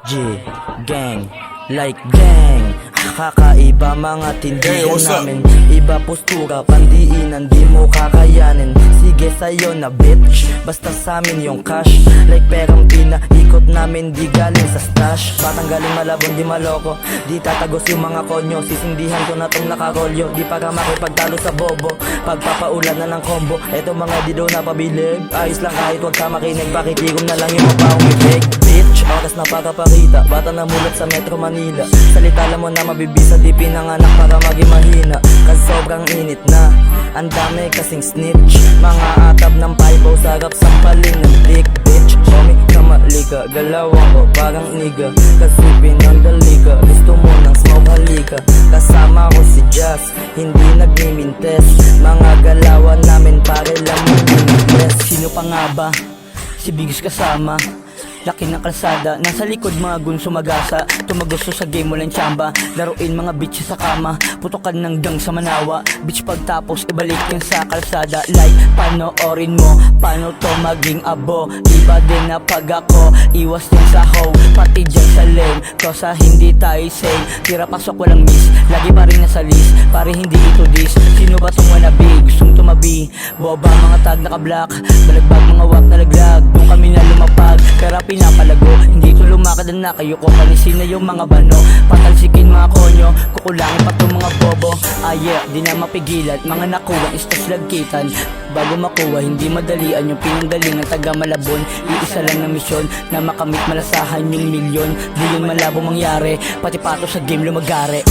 G, gang, like gang. Kakaiba mga tindihan namin. Iba postura, pandiinan, di mo kakayanin. Sige sa'yo na bitch, basta sa'min yung cash. Like perang pinaikot namin, di galing sa stash. Batang galing malabon, di maloko, di tatagos yung mga konyo. Sisindihan ko na tong nakarolyo, di para makipagtalo sa bobo. Pagpapaulan na ng combo, eto mga di daw napabilib. Ayos lang kahit wag ka makinig, bakit igom na lang yung mabaong bibig. Bitch, oras na pagkapakita, bata na mulat sa Metro Manila. Salita lang mo na mabibisa, di pinanganak para maging mahina. Kasi sobrang init na, ang dami kasing snitch. Mga atab ng paibaw, sarap sampaling ng dick. Bitch, show me na malika, galawan ko parang niga. Kasipin ng dalika, gusto mo ng smoke halika. Kasama ko si Jazz, hindi nagmimintes. Mga galawan namin pare lang mag-minutes. Sino pa nga ba? Si Biggs kasama, laki ng kalsada, nasa likod mga gun sumagasa. Tumagusto sa game, walang tsamba, laruin mga bitches sa kama. Putokan ng gang sa manawa, bitch pagtapos ibalik yan sa kalsada. Like, panoorin mo, paano to maging abo. Iba din na pag ako, iwas din sa hoe. Pati dyan sa lane, kosa hindi tayo same. Tira pasok walang miss, lagi pa rin nasa list. Pare hindi ito dis, sino ba tong wannabe? Gustong tumabi, boba mga tag naka-black. Balagbag mga wak na laglag, doon kami na lumapag. Pero pinapalago, hindi to lumakad na kayo ko. Panisin na yung mga bano, patalsikin mga konyo, kukulangin pa itong mga bobo. Yeah, di na mapigilan, mga nakuha istos lagkitan. Bago makuha, hindi madalian yung pinanggaling ng taga Malabon. Iisa lang na misyon, na makamit malasahan yung milyon. Di yun malabo mangyari, pati pato sa game lumagari.